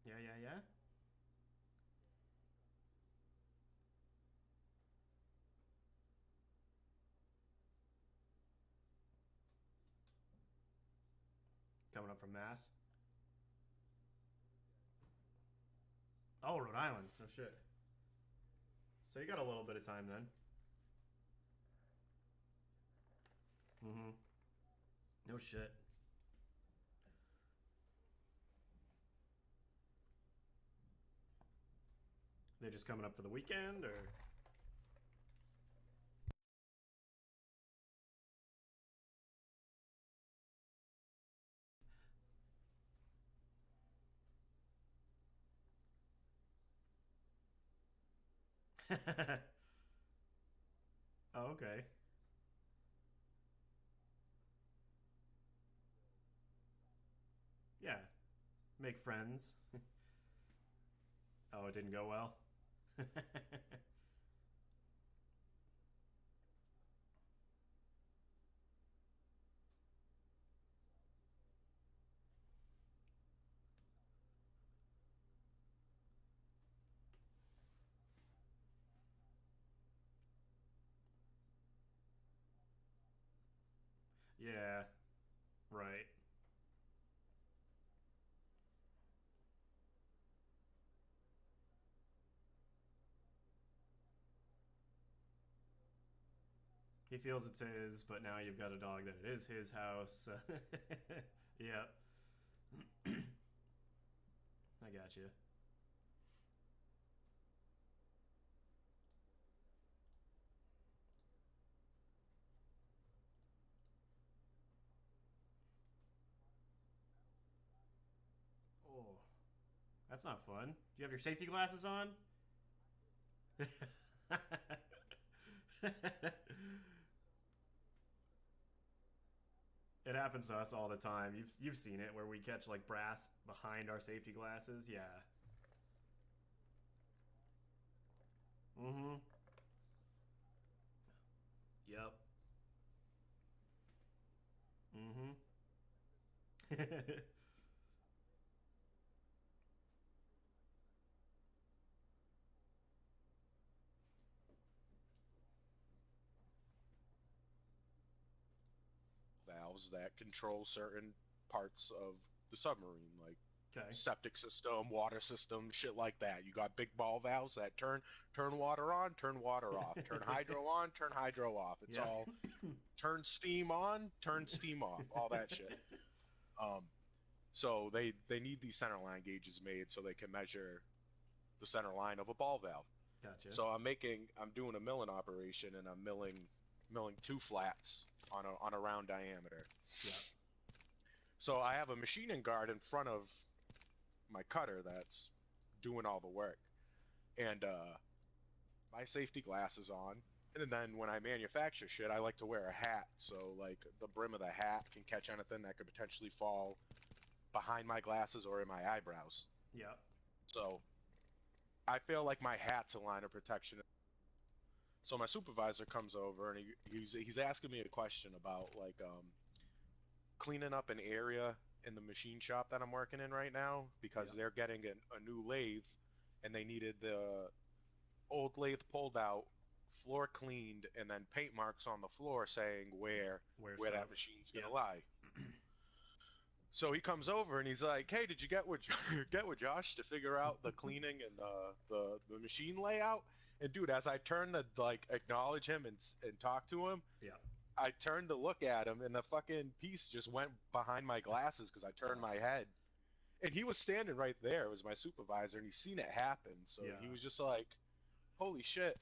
Yeah, yeah, yeah. Coming up from Mass. Oh, Rhode Island. No shit. So you got a little bit of time then. Mm-hmm. No shit. They just coming up for the weekend, or? Oh, okay. Yeah. Make friends. Oh, it didn't go well. Yeah. Right. He feels it's his, but now you've got a dog that it is his house. Yeah. I got you. Oh, that's not fun. Do you have your safety glasses on? It happens to us all the time. You've seen it where we catch like brass behind our safety glasses. Yeah. Mm-hmm. Yep. Mm-hmm. Valves that control certain parts of the submarine, like Okay. septic system, water system, shit like that. You got big ball valves that turn water on, turn water off, turn hydro on, turn hydro off. It's Yeah. all turn steam on, turn steam off, all that shit. Um, so they need these center line gauges made so they can measure the center line of a ball valve. Gotcha. So I'm doing a milling operation and I'm milling two flats on a round diameter. Yeah. So I have a machining guard in front of my cutter that's doing all the work, and my safety glasses on. And then when I manufacture shit, I like to wear a hat, so like the brim of the hat can catch anything that could potentially fall behind my glasses or in my eyebrows. Yeah. So I feel like my hat's a line of protection. So my supervisor comes over and he's asking me a question about like cleaning up an area in the machine shop that I'm working in right now because Yeah. they're getting a new lathe and they needed the old lathe pulled out, floor cleaned, and then paint marks on the floor saying Wear where that stuff. machine's gonna Yep. lie. So he comes over and he's like, "Hey, did you get with get with Josh to figure out the cleaning and the machine layout?" And dude, as I turned to like acknowledge him and talk to him, Yeah. I turned to look at him, and the fucking piece just went behind my glasses because I turned my Ugh. head. And he was standing right there. It was my supervisor, and he's seen it happen. So he Yeah. was just like, "Holy shit!"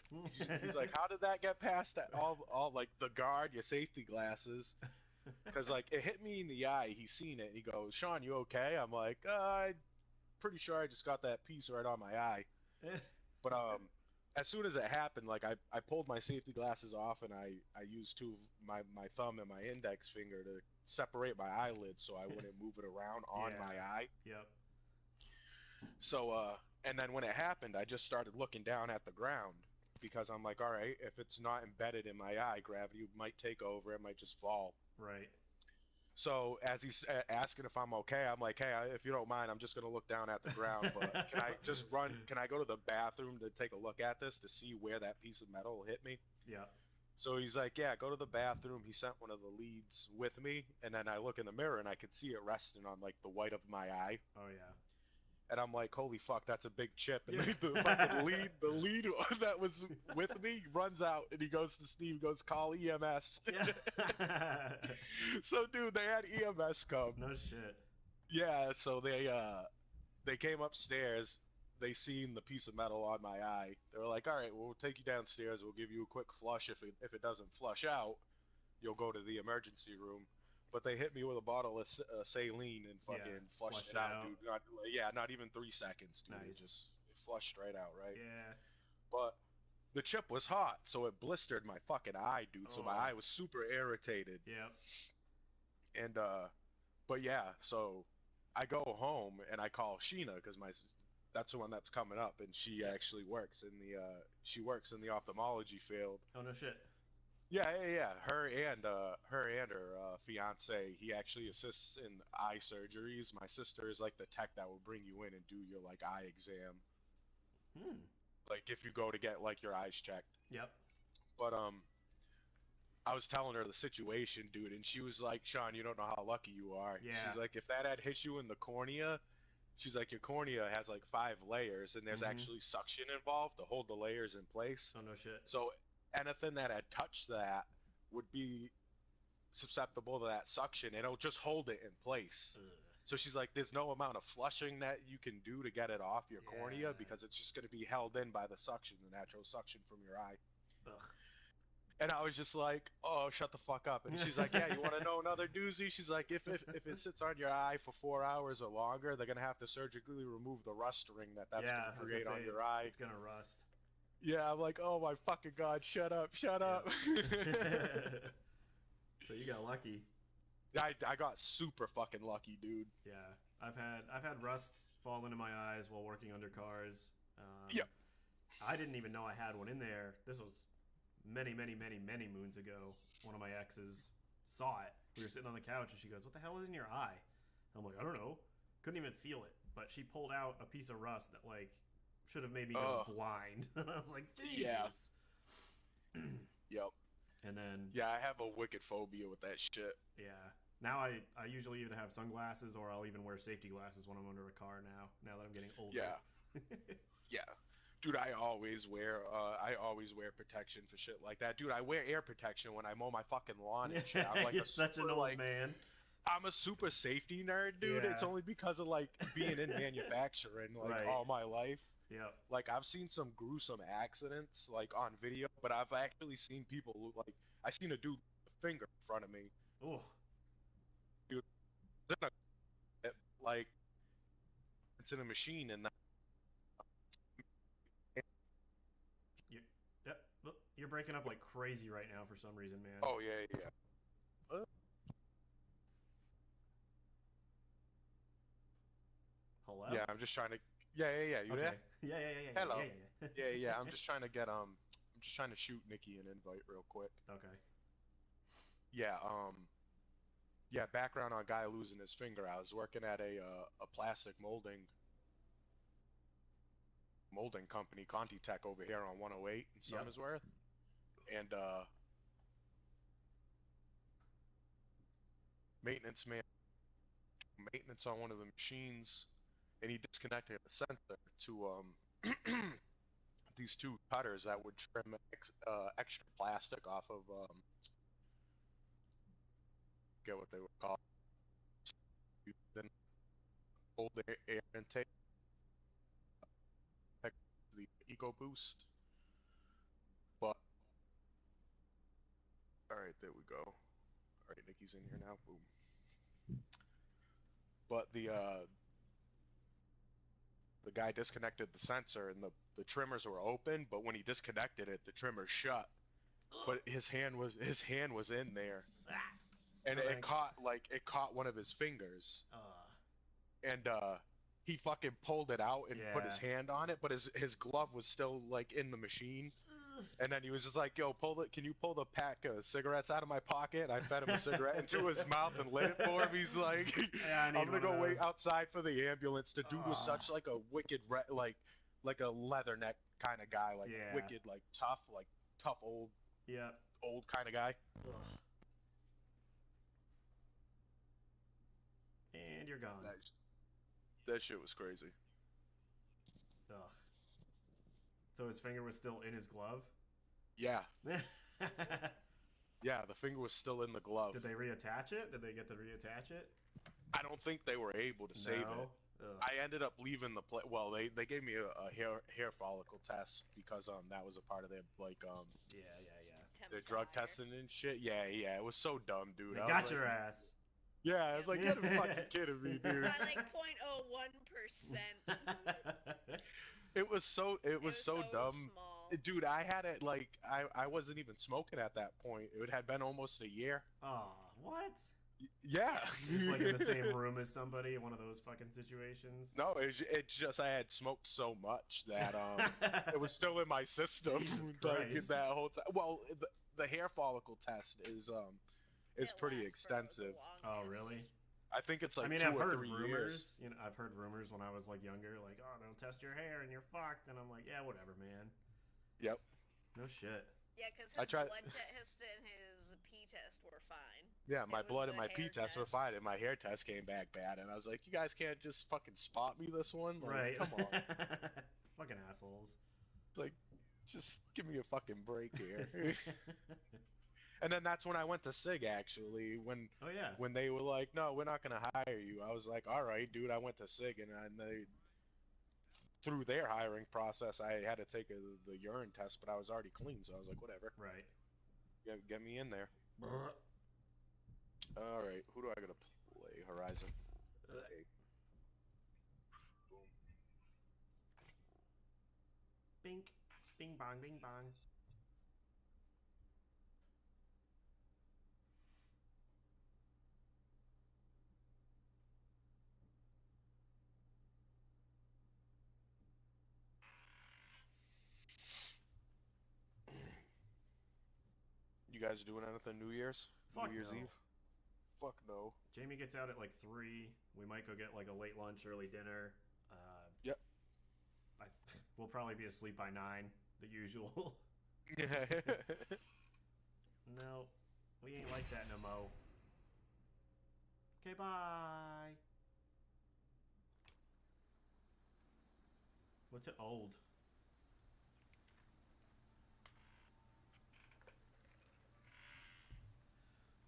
He's like, "How did that get past that? All like the guard, your safety glasses." Because like it hit me in the eye. He's seen it. And he goes, "Sean, you okay?" I'm like, "I'm pretty sure I just got that piece right on my eye." But as soon as it happened, like I pulled my safety glasses off and I used my thumb and my index finger to separate my eyelid so I wouldn't move it around on my Yeah. eye. Yep. So and then when it happened, I just started looking down at the ground because I'm like, all right, if it's not embedded in my eye, gravity might take over, it might just fall. Right. So as he's asking if I'm okay, I'm like, hey, if you don't mind, I'm just gonna look down at the ground. But can I just run? Can I go to the bathroom to take a look at this to see where that piece of metal hit me? Yeah. So he's like, yeah, go to the bathroom. He sent one of the leads with me, and then I look in the mirror and I could see it resting on like the white of my eye. Oh yeah. And I'm like, holy fuck, that's a big chip. And Yeah. the fucking lead that was with me runs out, and he goes to Steve, goes, call EMS. Yeah. So dude, they had EMS come. No shit. Yeah, so they came upstairs. They seen the piece of metal on my eye. They were like, all right, well, we'll take you downstairs. We'll give you a quick flush. If it doesn't flush out, you'll go to the emergency room. But they hit me with a bottle of saline and fucking flushed it out, dude. Not even 3 seconds, dude. Nice. It flushed right out, right? Yeah. But the chip was hot, so it blistered my fucking eye, dude. So my Oh. eye was super irritated. Yep. And but yeah, so I go home and I call Sheena because that's the one that's coming up, and she actually works in the ophthalmology field. Oh no shit. Yeah. Her and her fiance, he actually assists in eye surgeries. My sister is like the tech that will bring you in and do your like eye exam, like if you go to get like your eyes checked. Yep. But I was telling her the situation, dude, and she was like, Sean, you don't know how lucky you are. Yeah. She's like, if that had hit you in the cornea, she's like, your cornea has like 5 layers, and there's actually suction involved to hold the layers in place. Oh no shit. So anything that had touched that would be susceptible to that suction, and it'll just hold it in place. Ugh. So she's like, there's no amount of flushing that you can do to get it off your cornea, because it's just going to be held in by the suction, the natural suction from your eye. Ugh. And I was just like, oh, shut the fuck up. And she's like, yeah, you want to know another doozy? She's like, if it sits on your eye for 4 hours or longer, they're going to have to surgically remove the rust ring that's going to create on your eye. It's going to rust. Yeah, I'm like, oh my fucking God, shut up. So you got lucky. I got super fucking lucky, dude. Yeah, I've had rust fall into my eyes while working under cars. Yeah. I didn't even know I had one in there. This was many moons ago. One of my exes saw it. We were sitting on the couch and she goes, what the hell is in your eye? I'm like, I don't know. Couldn't even feel it. But she pulled out a piece of rust that like should have made me go blind. And I was like, Jesus. Yeah. Yep. And then yeah, I have a wicked phobia with that shit. Yeah. Now I usually either have sunglasses or I'll even wear safety glasses when I'm under a car now that I'm getting older. Yeah. Yeah. Dude, I always wear protection for shit like that. Dude, I wear ear protection when I mow my fucking lawn and shit. I'm like You're such an old man. I'm a super safety nerd, dude. Yeah. It's only because of like being in manufacturing like all my life. Yeah. Like I've seen some gruesome accidents like on video, but I've actually seen people like I seen a dude with a finger in front of me. Oh. Dude, like it's in a machine and Yep. Look, you're breaking up like crazy right now for some reason, man. Oh yeah. Hello? Yeah, I'm just trying to. Yeah. You there? Yeah. Hello. Yeah. I'm just trying to get I'm just trying to shoot Nikki an invite real quick. Okay. Yeah. Yeah. Background on guy losing his finger. I was working at a plastic molding company, Conti Tech, over here on 108 in Somersworth, and maintenance on one of the machines, and he disconnected a sensor to these 2 cutters that would trim extra plastic off of get what they were called, then hold the air intake, the EcoBoost. But all right, there we go. All right, Nikki's in here now. Boom. But the guy disconnected the sensor, and the trimmers were open, but when he disconnected it, the trimmer shut. But his hand was in there, and it caught one of his fingers, and he fucking pulled it out and put his hand on it, but his glove was still like in the machine. And then he was just like, "Yo, can you pull the pack of cigarettes out of my pocket?" And I fed him a cigarette into his mouth and lit it for him. He's like, Yeah, I need "I'm gonna one of go wait those. outside for the ambulance." The dude was such Ah. like a wicked, like a leatherneck kind of guy, like Yeah. wicked, like tough old Yeah. kind of guy. Ugh. And you're gone. That shit was crazy. Ugh. So his finger was still in his glove? Yeah. Yeah, the finger was still in the glove. Did they reattach it? Did they get to reattach it? I don't think they were able to save it. Ugh. I ended up leaving the play. Well, they gave me a hair follicle test because that was a part of their Yeah. their drug testing and shit. Yeah, it was so dumb, dude. They I got was your like, ass. Yeah, I was like, you're fucking kidding me, dude. By like 0.01%. It was so dumb. Small. Dude, I had it like I wasn't even smoking at that point. It had been almost a year. Oh, what? Yeah. Just like in the same room as somebody in one of those fucking situations? No, it's just I had smoked so much that it was still in my system. Jesus like Christ. that whole time. Well, the hair follicle test is It pretty lasts for the extensive. Oh, longest. really? I think it's like I mean, 2 I've or heard 3 rumors. years. You know, I've heard rumors when I was like younger, like, oh, they'll test your hair and you're fucked, and I'm like, yeah, whatever, man. Yep. No shit. Yeah, because I his tried- blood test and his pee test were fine. Yeah, my It was blood and the my pee hair test were test. fine, and my hair test came back bad. And I was like, you guys can't just fucking spot me this one? Like, Right. Come on. Fucking assholes. Like, just give me a fucking break here. And then that's when I went to SIG, actually. Oh, yeah. When they were like, no, we're not going to hire you. I was like, all right, dude. I went to SIG, and they, through their hiring process, I had to take the urine test, but I was already clean, so I was like, whatever. Right. Get me in there. All right, who do I got to play? Horizon. Okay. Boom. Bink. Bing bong, bing bong. You guys doing anything New Year's? Fuck New Year's no. Eve? Fuck no. Jamie gets out at like 3. We might go get like a late lunch, early dinner. Yep. We'll probably be asleep by 9, the usual. No, we ain't like that no mo. Okay, bye. What's it old?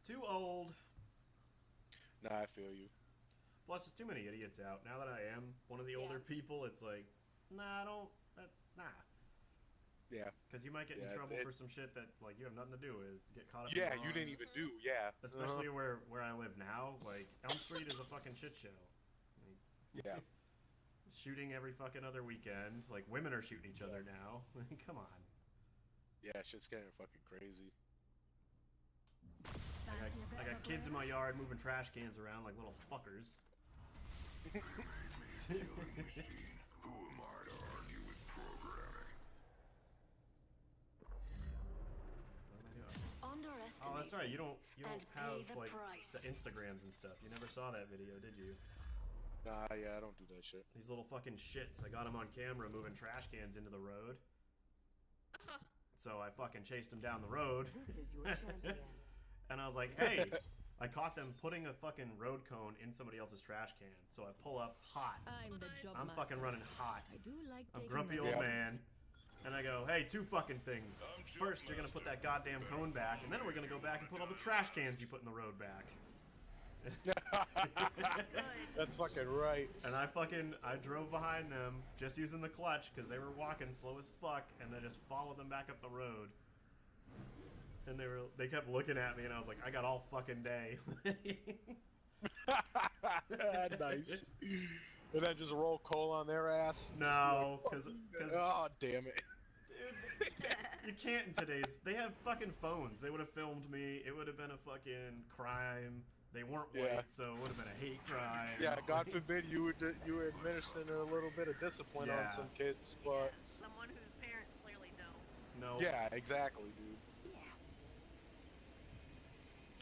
Too old. Nah, I feel you. Plus, there's too many idiots out. Now that I am one of the older people, it's like, nah, nah. Yeah. Because you might get in trouble for some shit that like you have nothing to do with. Get caught up. Yeah, in you didn't even do. Yeah. Especially where I live now. Like Elm Street is a fucking shit show. Like, Yeah. Shooting every fucking other weekend. Like women are shooting each other now. Come on. Yeah, shit's getting fucking crazy. I got kids in my yard moving trash cans around like little fuckers. You made me a killing machine. Who am I to argue with programming? Oh, that's right. You don't and have pay the like price. the Instagrams and stuff. You never saw that video, did you? Nah, yeah, I don't do that shit. These little fucking shits. I got them on camera moving trash cans into the road. So I fucking chased them down the road. This is your champion. And I was like, hey, I caught them putting a fucking road cone in somebody else's trash can. So I pull up hot. I'm the job I'm master. fucking running hot. I do like I'm taking grumpy my old chances. man. And I go, hey, 2 fucking things. First, you're going to put that goddamn cone back, and then we're going to go back and put all the trash cans you put in the road back. That's fucking right. And I drove behind them, just using the clutch, because they were walking slow as fuck, and I just followed them back up the road. And they kept looking at me, and I was like, I got all fucking day. Nice. And then just roll coal on their ass. No, because Oh, damn it. you can't in today's. They have fucking phones. They would have filmed me. It would have been a fucking crime. They weren't white, Yeah. so it would have been a hate crime. Yeah, God forbid you were administering a little bit of discipline Yeah. on some kids, but Someone whose parents clearly know. No. Yeah, exactly, dude.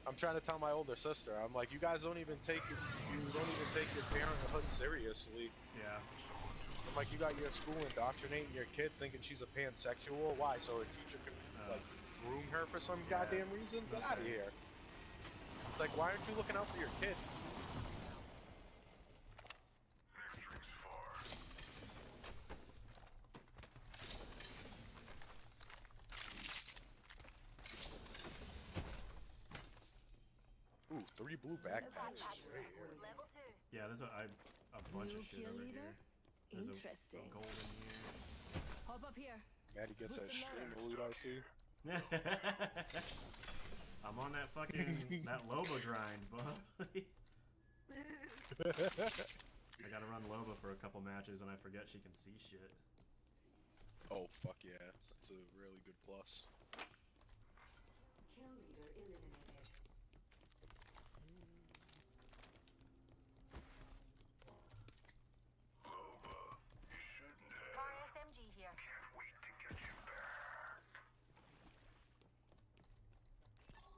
I'm trying to tell my older sister. I'm like, you guys don't even take your parenthood seriously. Yeah. I'm like, you got your school indoctrinating your kid thinking she's a pansexual. Why? So her teacher can like groom her for some Yeah. goddamn reason? No Get out of here. thanks. It's like, why aren't you looking out for your kid? Next ring's far. Ooh, 3 blue backpacks right here. Level 2. Yeah, there's a bunch New of shit kill over leader? here. There's Interesting. a gold in here. Hop up here. Maddie gets that Who's the stream mayor? loot I see. I'm on that fucking that Loba grind, bud. I gotta run Loba for a couple matches and I forget she can see shit. Oh, fuck yeah. That's a really good plus. Kill leader eliminated. Loba, you shouldn't have. Car SMG here. Can't wait to get you back.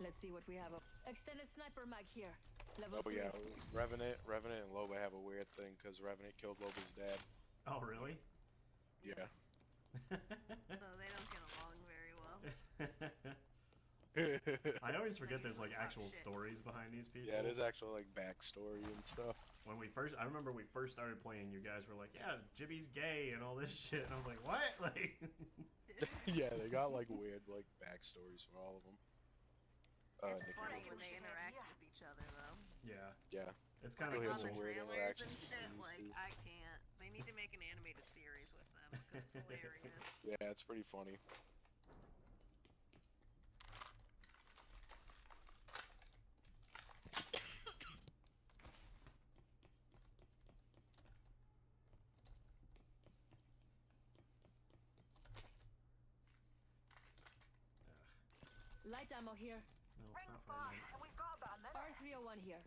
Let's see what we have up. Extended sniper mag here. Level Oh 3. yeah, Revenant and Loba have a weird thing because Revenant killed Loba's dad. Oh, really? Yeah. Oh, they don't get along very well. I always forget there's like Talk actual shit. stories behind these people. Yeah, there's actual like backstory and stuff. When I remember we first started playing, you guys were like, yeah, Jibby's gay and all this shit. And I was like, what? Like, Yeah, they got like weird like backstories for all of them. It's Nikki funny Wilson. when they interact with each other, though. yeah, Yeah. it's kind You'll of hear Like on some the weird trailers and interactions shit, between like, these two. I can't. They need to make an animated series with them, because it's hilarious. Yeah, it's pretty funny. Light ammo here. No, Ring's not far, mine. and we've got about a minute. R301 here.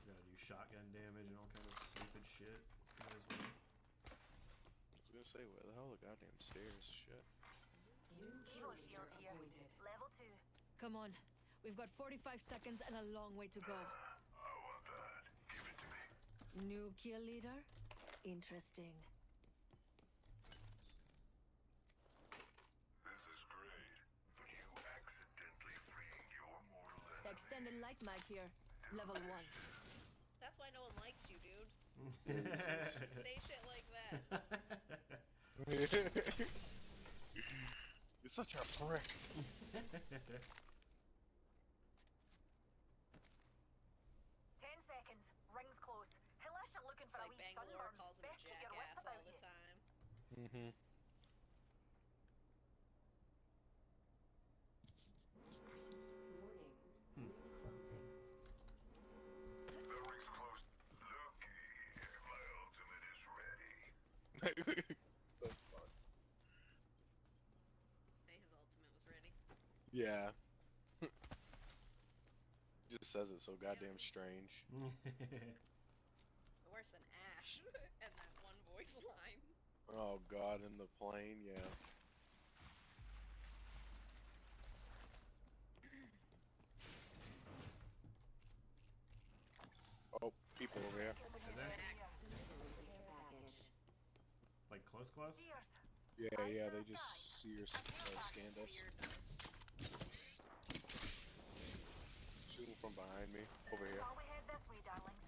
Gotta do shotgun damage and all kind of stupid shit. Might as well. I was gonna say, where the hell are the goddamn stairs? Shit. Evo shield here. Level 2. Come on. We've got 45 seconds and a long way to go. I want that. Give it to me. New kill leader? Interesting. This is great, but you accidentally freeing your mortal enemy. Extended light mag here. Level 1. That's why no one likes you, dude. You say shit like that. You're such a prick. 10 seconds. Ring's close. Unless you're looking It's for like a wee Bangalore sunburn, calls him a best keep your jackass wits all about the you. time. Mm-hmm. Warning. Closing. The ring's closed. Looky here. My ultimate is ready. So fun. Say his ultimate was ready. Yeah. Just says it so goddamn strange. Worse than Ash and that one voice line. Oh god, in the plane, yeah. Oh, people over here. Is there? Like close? Yeah, they just see your scanned us. Fear does. Shooting from behind me, over here. While we head this way, darlings.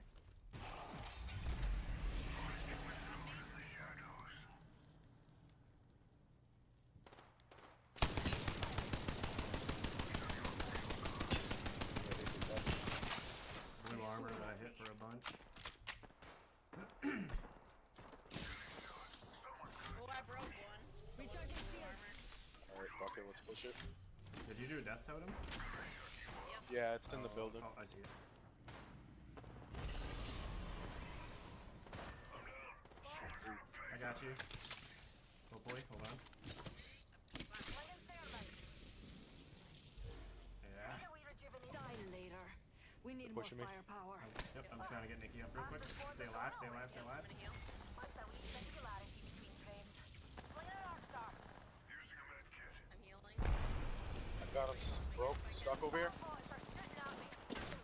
Yeah, they did that. Blue armor that I hit for a bunch. Oh, I broke one. Recharging shield. Armor. Alright, fuck it, let's push it. Did you do a death totem? Yeah, it's in the building. Oh, I see it. I got you. Hopefully, hold on. Laying thermite. Yeah. Need a wee rejuvenation. Die later. We need more Pushing me. firepower. Yep, I'm trying to get Nikki up real quick. Stay alive, stay alive, stay alive. I'm gonna heal. What's a wee singularity between friends? Slinging an arc Got him broke, stuck over here. Pots are shooting at me.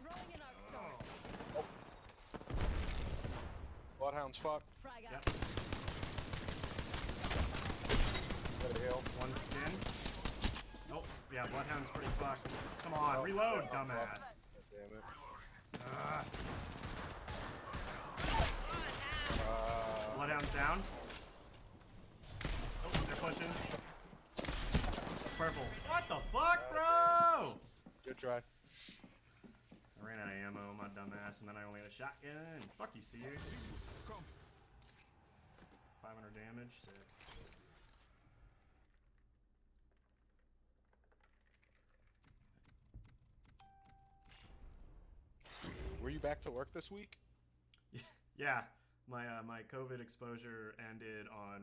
Throwing an arc star. Bloodhound's fucked. Frag Yep. out. Got a heal. One skin. Oh, yeah, Bloodhound's pretty fucked. Come on, reload, dumbass. Damn it. Bloodhound's down. Oh, they're pushing. Purple. What the fuck, bro? Good try. I ran out of ammo, my dumbass, and then I only had a shotgun. Fuck you, Steve. 500 damage. Sick. Were you back to work this week? Yeah, my COVID exposure ended on